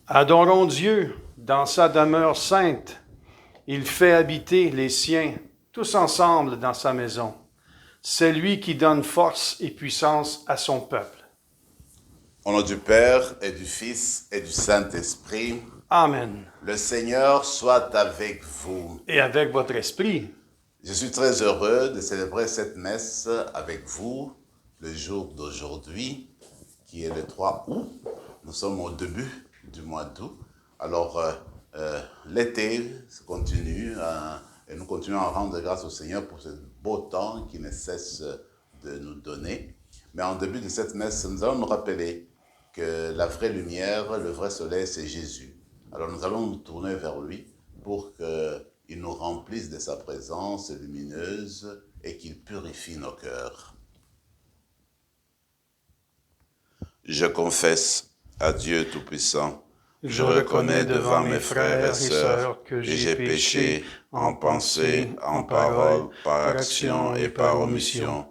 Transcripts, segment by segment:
Adorons Dieu dans sa demeure sainte. Il fait habiter les siens, tous ensemble dans sa maison. C'est lui qui donne force et puissance à son peuple. Au nom du Père et du Fils et du Saint-Esprit, Amen. le Seigneur soit avec vous. Et avec votre esprit. Je suis très heureux de célébrer cette messe avec vous le jour d'aujourd'hui, qui est le 3 août. Nous sommes au début du mois d'août. Alors, l'été continue et nous continuons à rendre grâce au Seigneur pour ce beau temps qui ne cesse de nous donner. Mais en début de cette messe, nous allons nous rappeler que la vraie lumière, le vrai soleil, c'est Jésus. Alors nous allons nous tourner vers lui pour qu'il nous remplisse de sa présence lumineuse et qu'il purifie nos cœurs. Je confesse à Dieu Tout-Puissant, je reconnais devant mes frères et sœurs que j'ai péché en pensée, en parole, par action et par omission.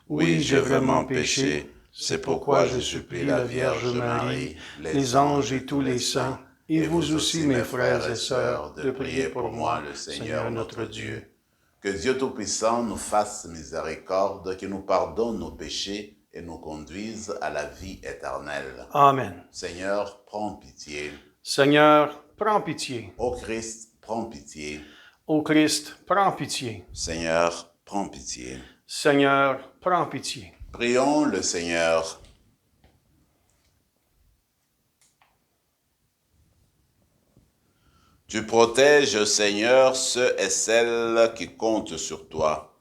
Oui, j'ai vraiment péché. C'est pourquoi je supplie la Vierge Marie, les anges et tous les saints, et vous aussi, mes frères et sœurs, de prier pour moi, le Seigneur notre Dieu. Que Dieu Tout-Puissant nous fasse miséricorde, qu'il nous pardonne nos péchés et nous conduise à la vie éternelle. Amen. Seigneur, prends pitié. Seigneur, prends pitié. Ô Christ, prends pitié. Ô Christ, prends pitié. Seigneur, prends pitié. Seigneur, prends pitié. Prions le Seigneur. Tu protèges, Seigneur, ceux et celles qui comptent sur toi.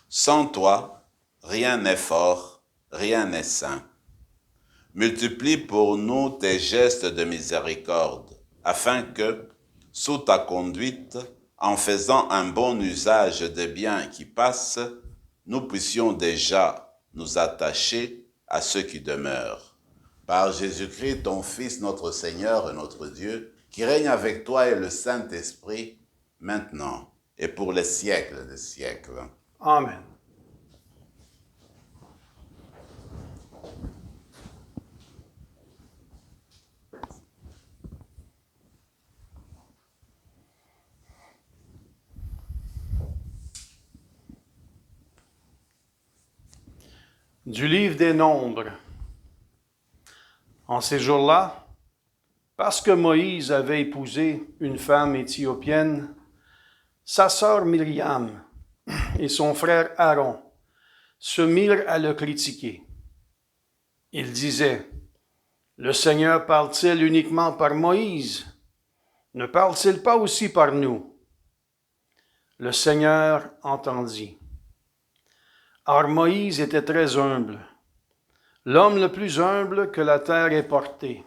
Sans toi, rien n'est fort, rien n'est saint. Multiplie pour nous tes gestes de miséricorde, afin que, sous ta conduite, en faisant un bon usage des biens qui passent, nous puissions déjà nous attacher à ceux qui demeurent. Par Jésus-Christ, ton Fils, notre Seigneur et notre Dieu, qui règne avec toi et le Saint-Esprit, maintenant et pour les siècles des siècles. Amen. Du livre des Nombres. En ces jours-là, parce que Moïse avait épousé une femme éthiopienne, sa sœur Myriam et son frère Aaron se mirent à le critiquer. Ils disaient, « Le Seigneur parle-t-il uniquement par Moïse? Ne parle-t-il pas aussi par nous? » Le Seigneur entendit. Or Moïse était très humble, l'homme le plus humble que la terre ait porté.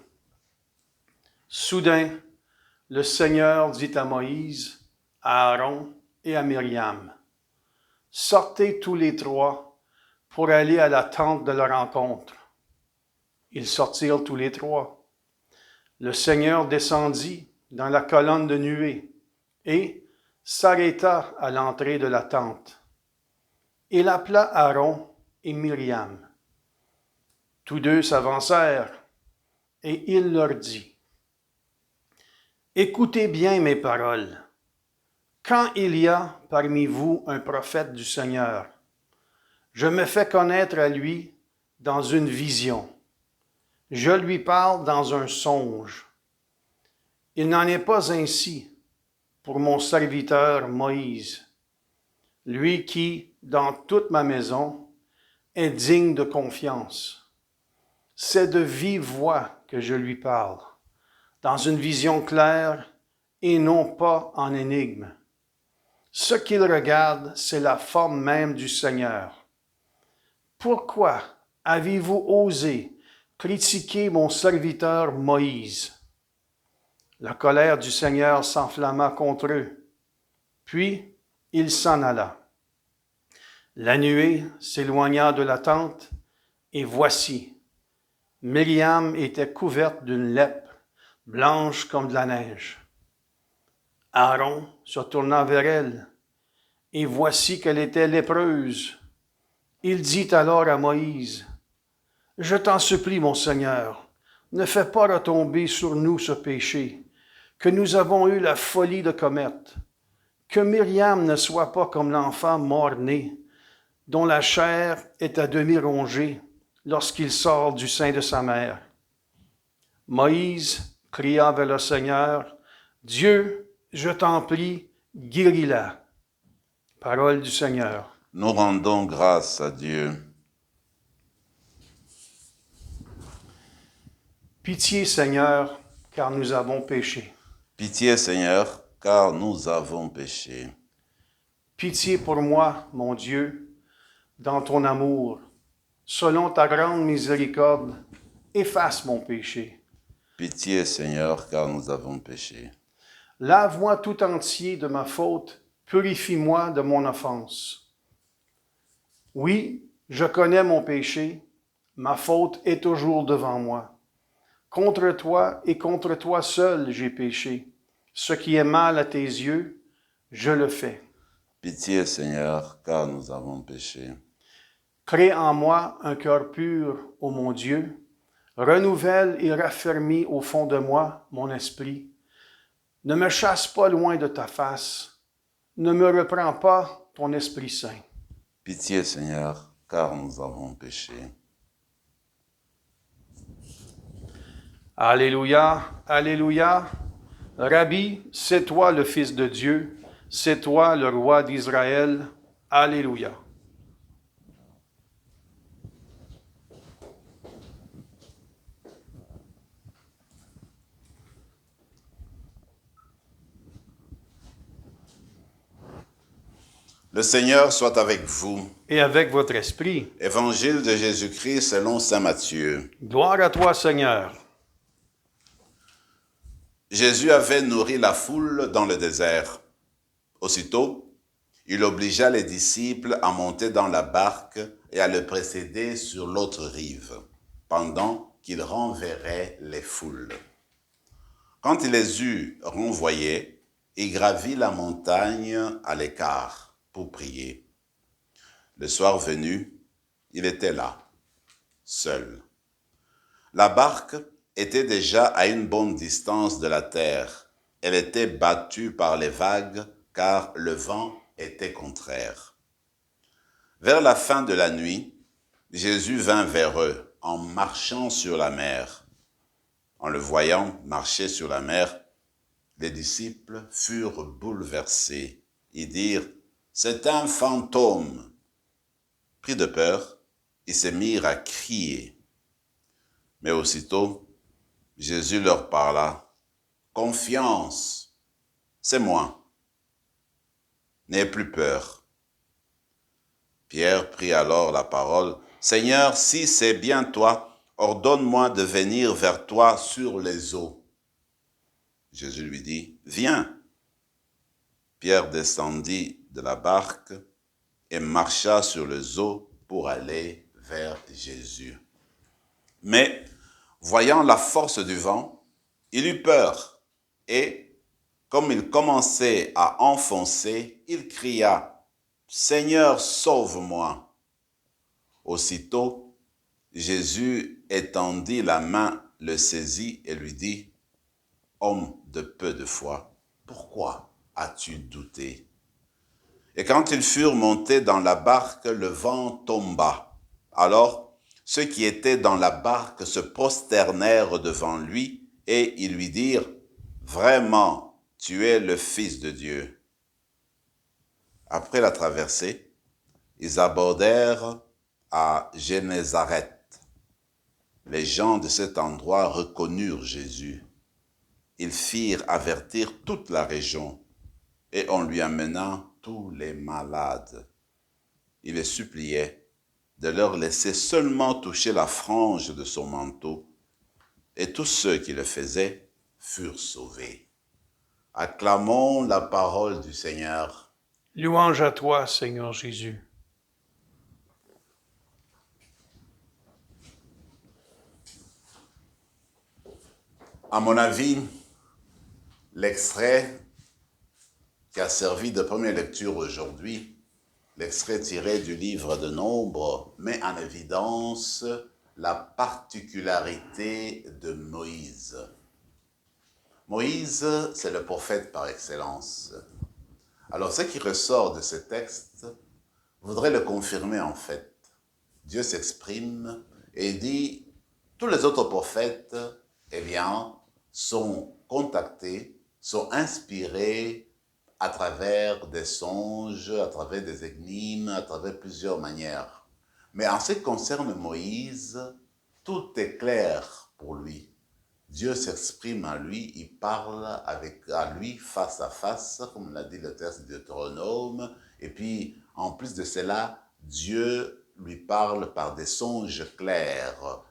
Soudain, le Seigneur dit à Moïse, à Aaron et à Myriam, « Sortez tous les trois pour aller à la tente de la rencontre. » Ils sortirent tous les trois. Le Seigneur descendit dans la colonne de nuée et s'arrêta à l'entrée de la tente. Il appela Aaron et Myriam. Tous deux s'avancèrent et il leur dit, « Écoutez bien mes paroles. Quand il y a parmi vous un prophète du Seigneur, je me fais connaître à lui dans une vision. Je lui parle dans un songe. Il n'en est pas ainsi pour mon serviteur Moïse, lui qui, dans toute ma maison, est digne de confiance. C'est de vive voix que je lui parle, dans une vision claire et non pas en énigme. Ce qu'il regarde, c'est la forme même du Seigneur. Pourquoi avez-vous osé critiquer mon serviteur Moïse? » La colère du Seigneur s'enflamma contre eux, puis il s'en alla. La nuée s'éloigna de la tente, et voici, Myriam était couverte d'une lèpre, blanche comme de la neige. Aaron se tourna vers elle, et voici qu'elle était lépreuse. Il dit alors à Moïse, « Je t'en supplie, mon Seigneur, ne fais pas retomber sur nous ce péché que nous avons eu la folie de commettre. Que Myriam ne soit pas comme l'enfant mort-né, dont la chair est à demi rongée lorsqu'il sort du sein de sa mère. Moïse cria vers le Seigneur, « Dieu, je t'en prie, guéris-la. » Parole du Seigneur. Nous rendons grâce à Dieu. Pitié, Seigneur, car nous avons péché. Pitié, Seigneur, car nous avons péché. Pitié pour moi, mon Dieu, dans ton amour. Selon ta grande miséricorde, efface mon péché. Pitié, Seigneur, car nous avons péché. Lave-moi tout entier de ma faute, purifie-moi de mon offense. Oui, je connais mon péché, ma faute est toujours devant moi. Contre toi et contre toi seul j'ai péché. Ce qui est mal à tes yeux, je le fais. Pitié, Seigneur, car nous avons péché. Crée en moi un cœur pur, ô mon Dieu. Renouvelle et raffermis au fond de moi mon esprit. Ne me chasse pas loin de ta face. Ne me reprends pas ton Esprit Saint. Pitié, Seigneur, car nous avons péché. Alléluia, Alléluia. Rabbi, c'est toi le Fils de Dieu, c'est toi le Roi d'Israël. Alléluia. Le Seigneur soit avec vous. Et avec votre esprit. Évangile de Jésus-Christ selon saint Matthieu. Gloire à toi, Seigneur. Jésus avait nourri la foule dans le désert. Aussitôt, il obligea les disciples à monter dans la barque et à le précéder sur l'autre rive, pendant qu'il renverrait les foules. Quand il les eut renvoyés, il gravit la montagne à l'écart pour prier. Le soir venu, il était là, seul. La barque était déjà à une bonne distance de la terre. Elle était battue par les vagues car le vent était contraire. Vers la fin de la nuit, Jésus vint vers eux en marchant sur la mer. En le voyant marcher sur la mer, les disciples furent bouleversés. Ils dirent, « C'est un fantôme !» Pris de peur, ils se mirent à crier. Mais aussitôt, Jésus leur parla, « Confiance, c'est moi. N'ayez plus peur. » Pierre prit alors la parole, « Seigneur, si c'est bien toi, ordonne-moi de venir vers toi sur les eaux. » Jésus lui dit, « Viens. » Pierre descendit de la barque et marcha sur les eaux pour aller vers Jésus. Mais, voyant la force du vent, il eut peur et, comme il commençait à enfoncer, il cria, « Seigneur, sauve-moi !» Aussitôt, Jésus étendit la main, le saisit et lui dit, « Homme de peu de foi, pourquoi as-tu douté ?» Et quand ils furent montés dans la barque, le vent tomba. Alors, ceux qui étaient dans la barque se prosternèrent devant lui et ils lui dirent, « Vraiment, tu es le Fils de Dieu. » Après la traversée, ils abordèrent à Génézareth. Les gens de cet endroit reconnurent Jésus. Ils firent avertir toute la région et on lui amena tous les malades. Il les suppliait de leur laisser seulement toucher la frange de son manteau, et tous ceux qui le faisaient furent sauvés. Acclamons la parole du Seigneur. Louange à toi, Seigneur Jésus. À mon avis, l'extrait qui a servi de première lecture aujourd'hui, l'extrait tiré du livre de Nombres, met en évidence la particularité de Moïse. Moïse, c'est le prophète par excellence. Alors, ce qui ressort de ce texte voudrait le confirmer en fait. Dieu s'exprime et dit, tous les autres prophètes, eh bien, sont contactés, sont inspirés à travers des songes, à travers des énigmes, à travers plusieurs manières. Mais en ce qui concerne Moïse, tout est clair pour lui. Dieu s'exprime à lui, il parle à lui face à face, comme l'a dit le texte de Deutéronome. Et puis, en plus de cela, Dieu lui parle par des songes clairs.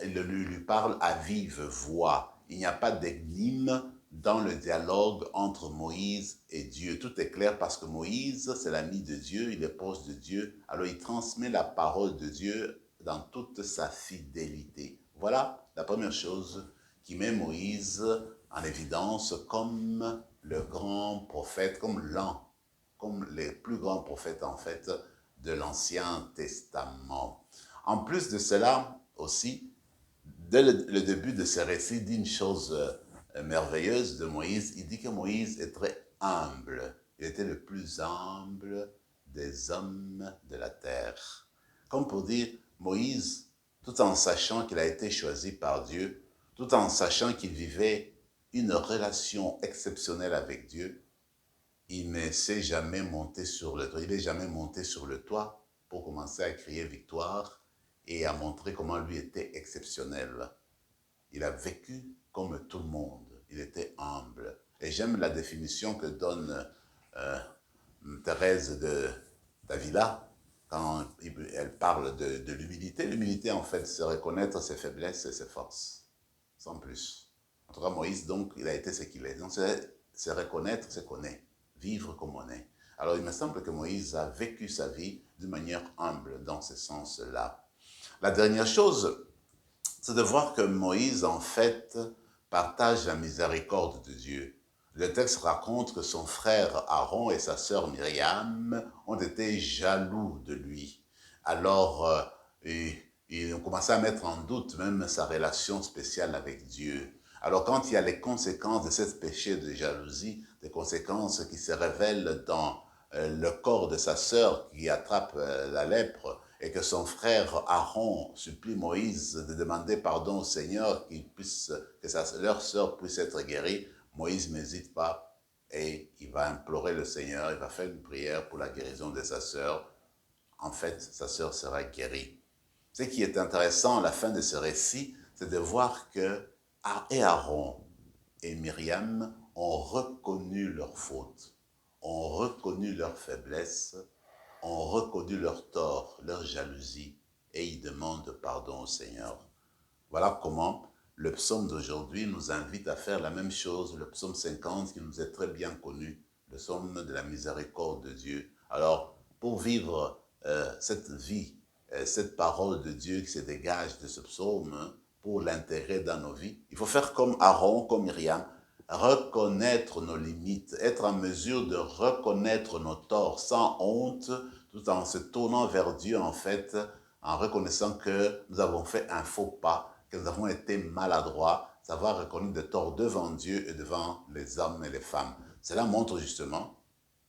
Il lui parle à vive voix. Il n'y a pas d'énigme dans le dialogue entre Moïse et Dieu. Tout est clair parce que Moïse, c'est l'ami de Dieu, il est proche de Dieu. Alors, il transmet la parole de Dieu dans toute sa fidélité. Voilà la première chose qui met Moïse en évidence comme le grand prophète, comme les plus grands prophètes en fait de l'Ancien Testament. En plus de cela aussi, dès le début de ce récit, il dit une chose merveilleuse de Moïse. Il dit que Moïse est très humble. Il était le plus humble des hommes de la terre. Comme pour dire, Moïse, tout en sachant qu'il a été choisi par Dieu, tout en sachant qu'il vivait une relation exceptionnelle avec Dieu, il ne s'est jamais monté sur le toit. Il n'est jamais monté sur le toit pour commencer à crier victoire et à montrer comment lui était exceptionnel. Il a vécu comme tout le monde. Il était humble. Et j'aime la définition que donne Thérèse d'Avila quand elle parle de l'humilité. L'humilité, en fait, c'est reconnaître ses faiblesses et ses forces, sans plus. En tout cas, Moïse, donc, il a été ce qu'il est. Donc, c'est reconnaître ce qu'on est, vivre comme on est. Alors, il me semble que Moïse a vécu sa vie d'une manière humble dans ce sens-là. La dernière chose, c'est de voir que Moïse, en fait, partage la miséricorde de Dieu. Le texte raconte que son frère Aaron et sa sœur Myriam ont été jaloux de lui. Alors, ils ont commencé à mettre en doute même sa relation spéciale avec Dieu. Alors, quand il y a les conséquences de ce péché de jalousie, des conséquences qui se révèlent dans le corps de sa sœur qui attrape la lèpre, et que son frère Aaron supplie Moïse de demander pardon au Seigneur, que leur sœur puisse être guérie, Moïse n'hésite pas et il va implorer le Seigneur, il va faire une prière pour la guérison de sa sœur. En fait, sa sœur sera guérie. Ce qui est intéressant à la fin de ce récit, c'est de voir que Aaron et Myriam ont reconnu leurs fautes, ont reconnu leurs faiblesses, ont reconnu leur tort, leur jalousie, et ils demandent pardon au Seigneur. Voilà comment le psaume d'aujourd'hui nous invite à faire la même chose, le psaume 50 qui nous est très bien connu, le psaume de la miséricorde de Dieu. Alors, pour vivre cette vie, cette parole de Dieu qui se dégage de ce psaume, pour l'intégrer dans nos vies, il faut faire comme Aaron, comme Myriam, reconnaître nos limites, être en mesure de reconnaître nos torts sans honte, tout en se tournant vers Dieu, en fait, en reconnaissant que nous avons fait un faux pas, que nous avons été maladroits, savoir reconnaître des torts devant Dieu et devant les hommes et les femmes. Cela montre justement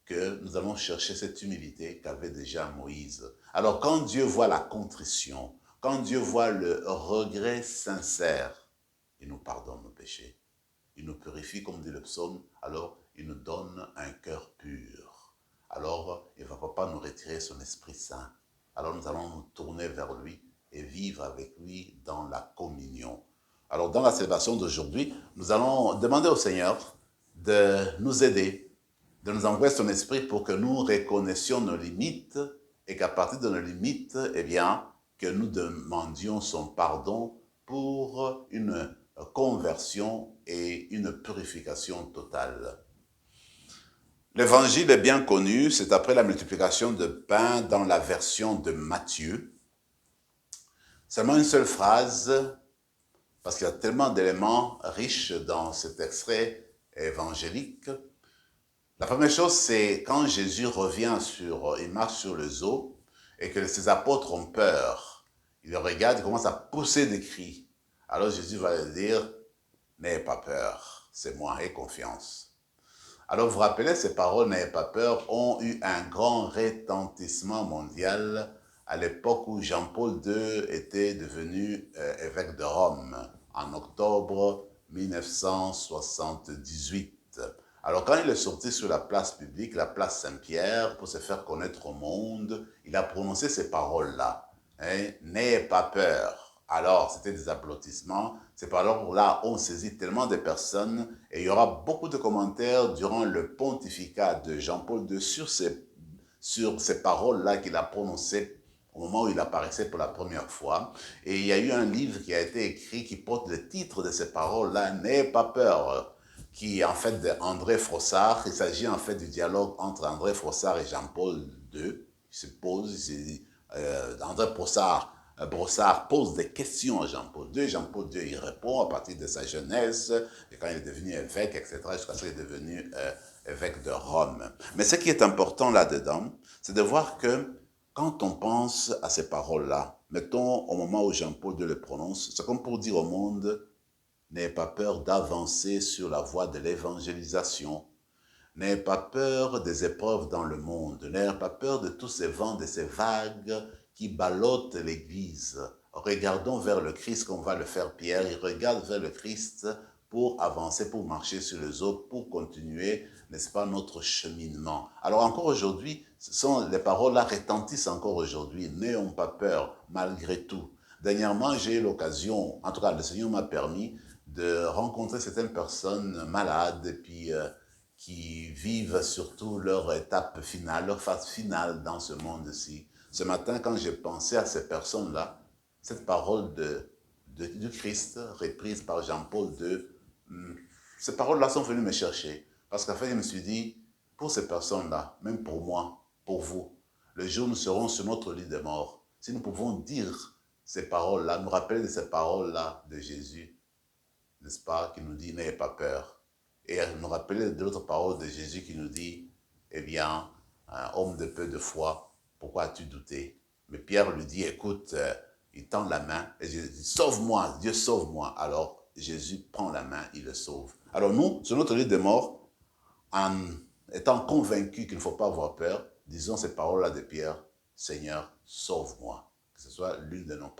que nous allons chercher cette humilité qu'avait déjà Moïse. Alors quand Dieu voit la contrition, quand Dieu voit le regret sincère, il nous pardonne nos péchés. Il nous purifie, comme dit le psaume, alors il nous donne un cœur pur. Alors il ne va pas nous retirer son Esprit Saint. Alors nous allons nous tourner vers lui et vivre avec lui dans la communion. Alors dans la célébration d'aujourd'hui, nous allons demander au Seigneur de nous aider, de nous envoyer son Esprit pour que nous reconnaissions nos limites et qu'à partir de nos limites, eh bien, que nous demandions son pardon pour une conversion et une purification totale. L'évangile est bien connu, c'est après la multiplication de pain dans la version de Matthieu. Seulement une seule phrase, parce qu'il y a tellement d'éléments riches dans cet extrait évangélique. La première chose, c'est quand Jésus revient il marche sur les eaux et que ses apôtres ont peur. Il leur regarde, il commence à pousser des cris. Alors Jésus va lui dire, n'ayez pas peur, c'est moi, aie confiance. Alors vous vous rappelez, ces paroles, n'ayez pas peur, ont eu un grand retentissement mondial à l'époque où Jean-Paul II était devenu évêque de Rome, en octobre 1978. Alors quand il est sorti sur la place publique, la place Saint-Pierre, pour se faire connaître au monde, il a prononcé ces paroles-là. Hein, n'ayez pas peur. Alors, c'était des applaudissements. Ces paroles-là ont saisi tellement de personnes et il y aura beaucoup de commentaires durant le pontificat de Jean-Paul II sur ces paroles-là qu'il a prononcées au moment où il apparaissait pour la première fois. Et il y a eu un livre qui a été écrit qui porte le titre de ces paroles-là, « N'ayez pas peur », qui est en fait d'André Frossard. Il s'agit en fait du dialogue entre André Frossard et Jean-Paul II. Il se pose, André Brossard pose des questions à Jean-Paul II. Jean-Paul II il répond à partir de sa jeunesse, et quand il est devenu évêque, etc., jusqu'à ce qu'il est devenu évêque de Rome. Mais ce qui est important là-dedans, c'est de voir que quand on pense à ces paroles-là, mettons au moment où Jean-Paul II les prononce, c'est comme pour dire au monde, n'ayez pas peur d'avancer sur la voie de l'évangélisation. N'ayez pas peur des épreuves dans le monde. N'ayez pas peur de tous ces vents, de ces vagues qui ballottent l'Église. Regardons vers le Christ comme va le faire Pierre. Il regarde vers le Christ pour avancer, pour marcher sur les eaux, pour continuer, n'est-ce pas, notre cheminement. Alors encore aujourd'hui, les paroles-là retentissent encore aujourd'hui. N'ayons pas peur, malgré tout. Dernièrement, j'ai eu l'occasion, en tout cas le Seigneur m'a permis de rencontrer certaines personnes malades et puis qui vivent surtout leur étape finale, leur phase finale dans ce monde-ci. Ce matin, quand j'ai pensé à ces personnes-là, cette parole du Christ, reprise par Jean-Paul II, ces paroles-là sont venues me chercher. Parce qu'en fait, je me suis dit, pour ces personnes-là, même pour moi, pour vous, le jour où nous serons sur notre lit de mort, si nous pouvons dire ces paroles-là, nous rappeler de ces paroles-là de Jésus, n'est-ce pas, qui nous dit, n'ayez pas peur. Et nous rappeler de l'autre parole de Jésus qui nous dit, eh bien, homme de peu de foi, pourquoi as-tu douté? Mais Pierre lui dit, écoute, il tend la main et Jésus dit, sauve-moi, Dieu sauve-moi. Alors Jésus prend la main, il le sauve. Alors nous, sur notre lit de mort, en étant convaincus qu'il ne faut pas avoir peur, disons ces paroles-là de Pierre, Seigneur, sauve-moi. Que ce soit l'une de nos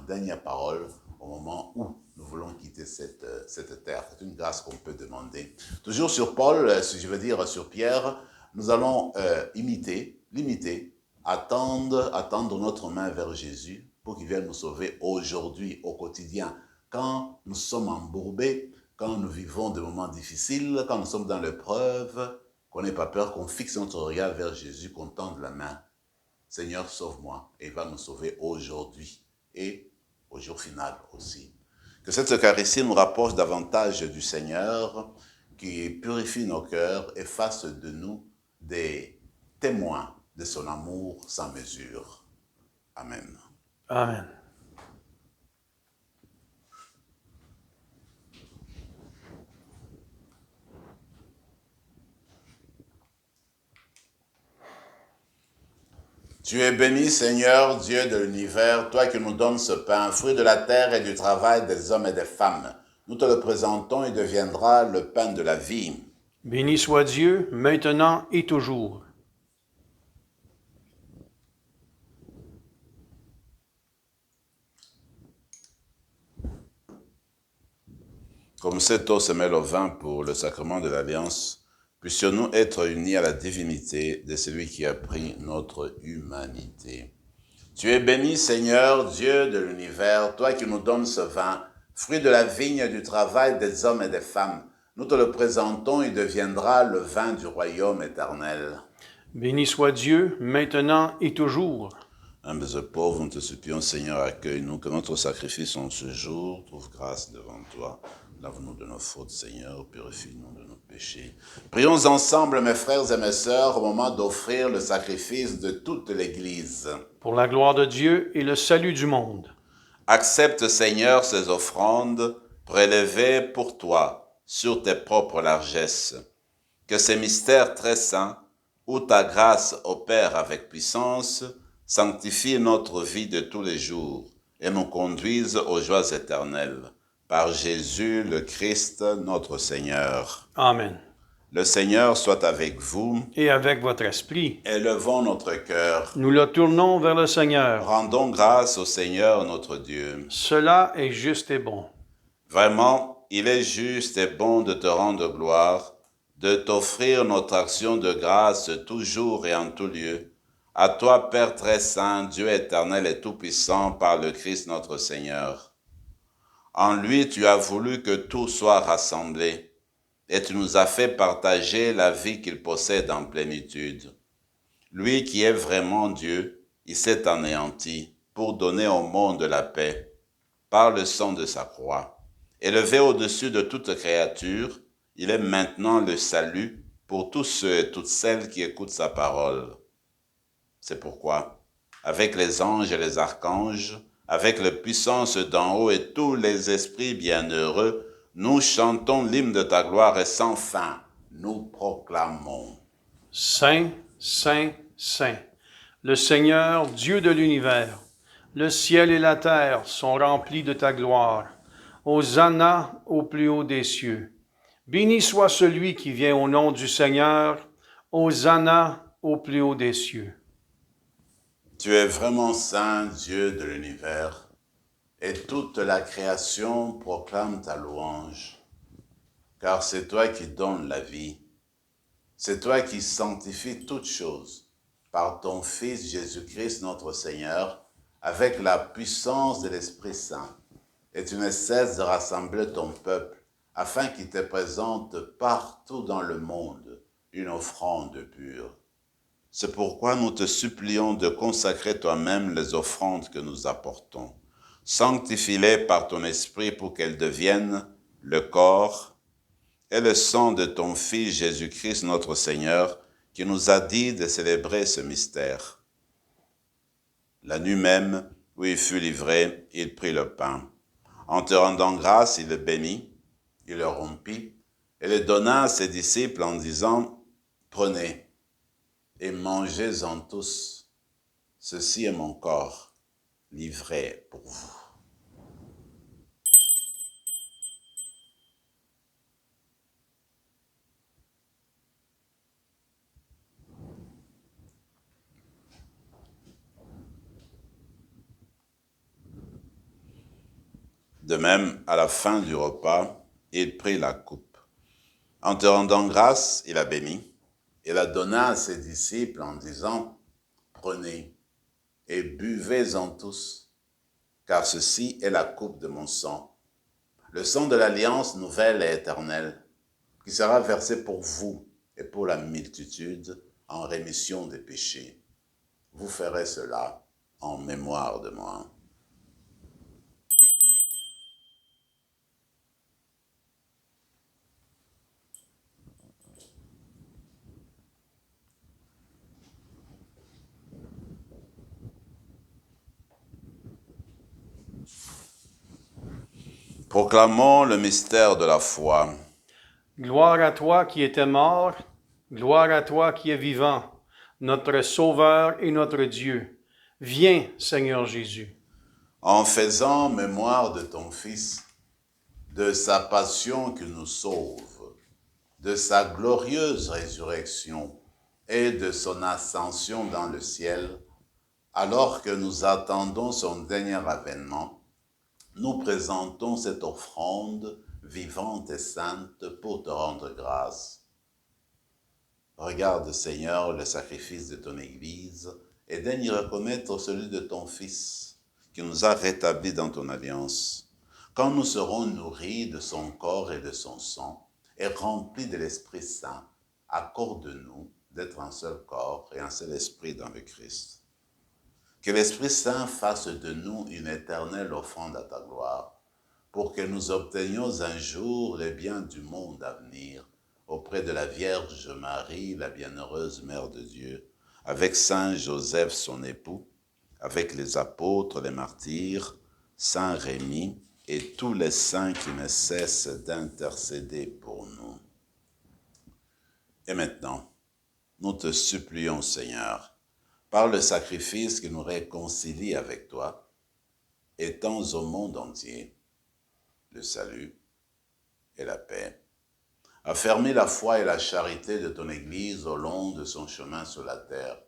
dernières paroles au moment où nous voulons quitter cette terre. C'est une grâce qu'on peut demander. Toujours sur Paul, si je veux dire sur Pierre, nous allons l'imiter, attendre notre main vers Jésus pour qu'il vienne nous sauver aujourd'hui, au quotidien. Quand nous sommes embourbés, quand nous vivons des moments difficiles, quand nous sommes dans l'épreuve, qu'on n'ait pas peur, qu'on fixe notre regard vers Jésus, qu'on tende la main. Seigneur, sauve-moi. Et il va nous sauver aujourd'hui et au jour final aussi. Que cette Eucharistie nous rapproche davantage du Seigneur, qui purifie nos cœurs et fasse de nous des témoins de son amour sans mesure. Amen. Amen. Tu es béni, Seigneur, Dieu de l'univers, toi qui nous donnes ce pain, fruit de la terre et du travail des hommes et des femmes. Nous te le présentons et deviendra le pain de la vie. Béni soit Dieu, maintenant et toujours. Comme cette eau se mêle au vin pour le sacrement de l'Alliance, puissions-nous être unis à la divinité de celui qui a pris notre humanité. Tu es béni, Seigneur, Dieu de l'univers, toi qui nous donnes ce vin, fruit de la vigne du travail des hommes et des femmes. Nous te le présentons, il deviendra le vin du royaume éternel. Béni soit Dieu, maintenant et toujours. Humbles et pauvres, nous te supplions, Seigneur, accueille-nous, que notre sacrifice en ce jour trouve grâce devant toi. Lave-nous de nos fautes, Seigneur, purifie-nous de nos péchés. Prions ensemble, mes frères et mes sœurs, au moment d'offrir le sacrifice de toute l'Église. Pour la gloire de Dieu et le salut du monde. Accepte, Seigneur, ces offrandes prélevées pour toi sur tes propres largesses. Que ces mystères très saints, où ta grâce opère avec puissance, sanctifient notre vie de tous les jours et nous conduise aux joies éternelles. Par Jésus le Christ, notre Seigneur. Amen. Le Seigneur soit avec vous. Et avec votre esprit. Élevons notre cœur. Nous le tournons vers le Seigneur. Rendons grâce au Seigneur notre Dieu. Cela est juste et bon. Vraiment, il est juste et bon de te rendre gloire, de t'offrir notre action de grâce toujours et en tout lieu. À toi, Père très saint, Dieu éternel et tout-puissant, par le Christ notre Seigneur. En lui, tu as voulu que tout soit rassemblé, et tu nous as fait partager la vie qu'il possède en plénitude. Lui qui est vraiment Dieu, il s'est anéanti pour donner au monde la paix, par le sang de sa croix. Élevé au-dessus de toute créature, il est maintenant le salut pour tous ceux et toutes celles qui écoutent sa parole. C'est pourquoi, avec les anges et les archanges, avec la puissance d'en haut et tous les esprits bienheureux, nous chantons l'hymne de ta gloire et sans fin, nous proclamons. Saint, Saint, Saint, le Seigneur, Dieu de l'univers, le ciel et la terre sont remplis de ta gloire. Hosanna au plus haut des cieux. Béni soit celui qui vient au nom du Seigneur. Hosanna au plus haut des cieux. Tu es vraiment saint, Dieu de l'univers, et toute la création proclame ta louange, car c'est toi qui donnes la vie. C'est toi qui sanctifies toutes choses par ton Fils Jésus-Christ notre Seigneur, avec la puissance de l'Esprit Saint. Et tu ne cesses de rassembler ton peuple, afin qu'il te présente partout dans le monde une offrande pure. C'est pourquoi nous te supplions de consacrer toi-même les offrandes que nous apportons. Sanctifie-les par ton Esprit pour qu'elles deviennent le corps et le sang de ton Fils Jésus-Christ notre Seigneur, qui nous a dit de célébrer ce mystère. La nuit même, où il fut livré, il prit le pain. En te rendant grâce, il le bénit, il le rompit, et le donna à ses disciples en disant, « Prenez et mangez-en tous, ceci est mon corps, livré pour vous. » De même, à la fin du repas, il prit la coupe. En te rendant grâce, il la bénit et la donna à ses disciples en disant, « Prenez et buvez-en tous, car ceci est la coupe de mon sang, le sang de l'alliance nouvelle et éternelle, qui sera versé pour vous et pour la multitude en rémission des péchés. Vous ferez cela en mémoire de moi. » Proclamons le mystère de la foi. Gloire à toi qui étais mort, gloire à toi qui es vivant, notre Sauveur et notre Dieu. Viens, Seigneur Jésus. En faisant mémoire de ton Fils, de sa passion qui nous sauve, de sa glorieuse résurrection et de son ascension dans le ciel, alors que nous attendons son dernier avènement, nous présentons cette offrande vivante et sainte pour te rendre grâce. Regarde, Seigneur, le sacrifice de ton Église et daigne y reconnaître celui de ton Fils, qui nous a rétablis dans ton alliance. Quand nous serons nourris de son corps et de son sang, et remplis de l'Esprit Saint, accorde-nous d'être un seul corps et un seul esprit dans le Christ. Que l'Esprit Saint fasse de nous une éternelle offrande à ta gloire, pour que nous obtenions un jour les biens du monde à venir, auprès de la Vierge Marie, la bienheureuse Mère de Dieu, avec Saint Joseph son époux, avec les apôtres, les martyrs, Saint Rémy et tous les saints qui ne cessent d'intercéder pour nous. Et maintenant, nous te supplions, Seigneur, par le sacrifice qui nous réconcilie avec toi, étends au monde entier le salut et la paix. Affermis la foi et la charité de ton Église au long de son chemin sur la terre.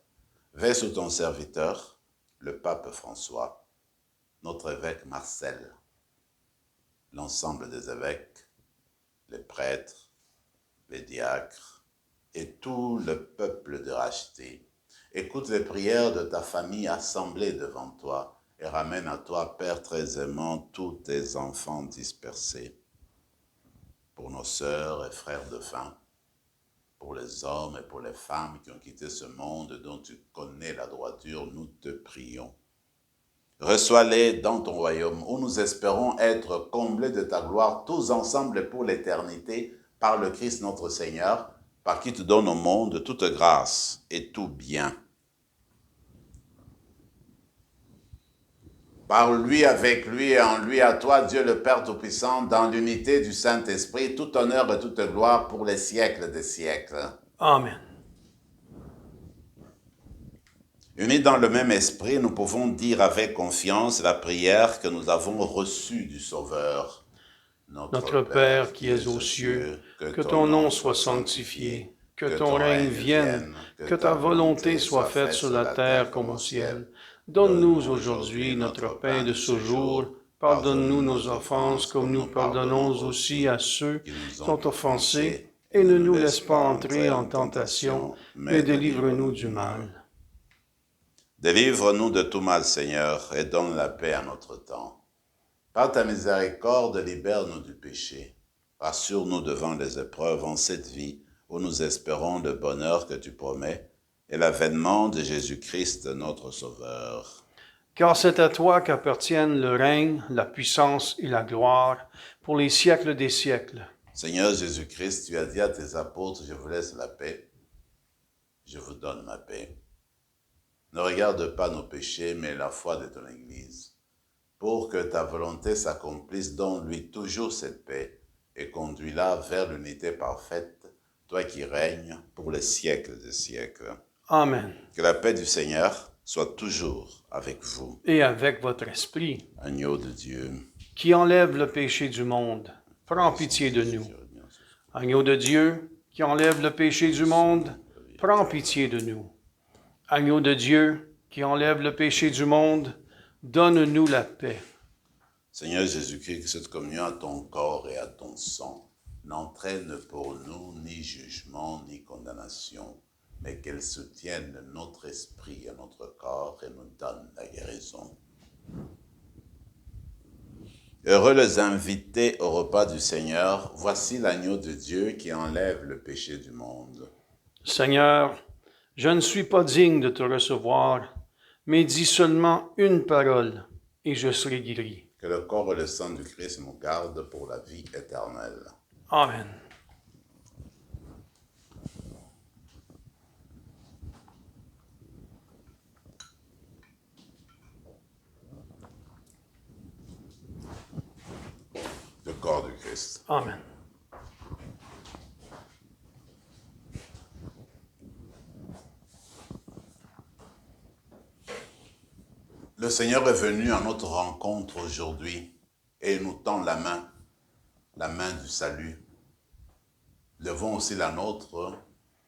Veille sur ton serviteur, le pape François, notre évêque Marcel, l'ensemble des évêques, les prêtres, les diacres et tout le peuple de racheté. Écoute les prières de ta famille assemblée devant toi et ramène à toi, Père très aimant, tous tes enfants dispersés. Pour nos sœurs et frères de faim, pour les hommes et pour les femmes qui ont quitté ce monde dont tu connais la droiture, nous te prions. Reçois-les dans ton royaume où nous espérons être comblés de ta gloire, tous ensemble et pour l'éternité, par le Christ notre Seigneur, par qui tu donnes au monde toute grâce et tout bien. Par lui, avec lui et en lui, à toi, Dieu le Père Tout-Puissant, dans l'unité du Saint-Esprit, tout honneur et toute gloire pour les siècles des siècles. Amen. Unis dans le même esprit, nous pouvons dire avec confiance la prière que nous avons reçue du Sauveur. Notre Père qui es aux cieux, que ton nom soit sanctifié, que ton règne vienne, que ta volonté soit faite sur la terre comme au ciel. Donne-nous aujourd'hui notre pain de ce jour. Pardonne-nous nos offenses comme nous pardonnons aussi à ceux qui sont offensés. Et ne nous laisse pas entrer en tentation, mais délivre-nous du mal. Délivre-nous de tout mal, Seigneur, et donne la paix à notre temps. Par ta miséricorde, libère-nous du péché. Rassure-nous devant les épreuves en cette vie où nous espérons le bonheur que tu promets et l'avènement de Jésus-Christ, notre Sauveur. Car c'est à toi qu'appartiennent le règne, la puissance et la gloire pour les siècles des siècles. Seigneur Jésus-Christ, tu as dit à tes apôtres, je vous laisse la paix, je vous donne ma paix. Ne regarde pas nos péchés, mais la foi de ton Église, pour que ta volonté s'accomplisse, donne-lui toujours cette paix et conduis-la vers l'unité parfaite, toi qui règnes pour les siècles des siècles. Amen. Que la paix du Seigneur soit toujours avec vous. Et avec votre esprit, Agneau de Dieu, qui enlève le péché du monde, prends pitié de nous. Agneau de Dieu, qui enlève le péché du monde, prends pitié de nous. Agneau de Dieu, qui enlève le péché du monde, donne-nous la paix. Seigneur Jésus-Christ, que cette communion à ton corps et à ton sang n'entraîne pour nous ni jugement ni condamnation, mais qu'elle soutienne notre esprit et notre corps et nous donne la guérison. Heureux les invités au repas du Seigneur, voici l'agneau de Dieu qui enlève le péché du monde. Seigneur, je ne suis pas digne de te recevoir, mais dis seulement une parole et je serai guéri. Que le corps et le sang du Christ nous gardent pour la vie éternelle. Amen. Le corps du Christ. Amen. Le Seigneur est venu à notre rencontre aujourd'hui et nous tend la main du salut. Levons aussi la nôtre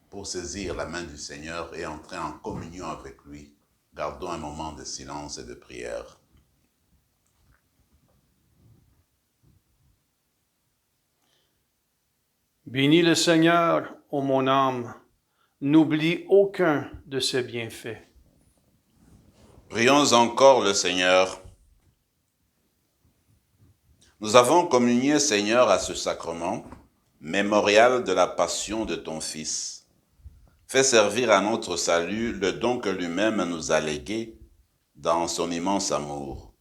pour saisir la main du Seigneur et entrer en communion avec lui. Gardons un moment de silence et de prière. Bénis le Seigneur, ô mon âme, n'oublie aucun de ses bienfaits. Prions encore le Seigneur. Nous avons communié, Seigneur, à ce sacrement, mémorial de la passion de ton Fils. Fais servir à notre salut le don que lui-même nous a légué dans son immense amour.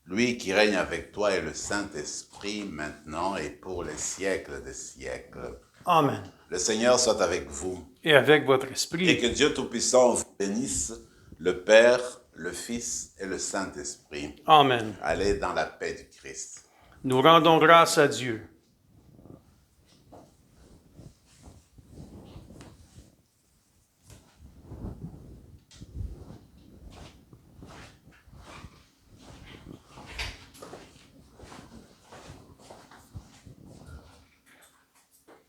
Lui qui règne avec toi et le Saint-Esprit maintenant et pour les siècles des siècles. Amen. Le Seigneur soit avec vous. Et avec votre esprit. Et que Dieu Tout-Puissant vous bénisse, le Père, le Fils et le Saint-Esprit. Amen. Allez dans la paix du Christ. Nous rendons grâce à Dieu.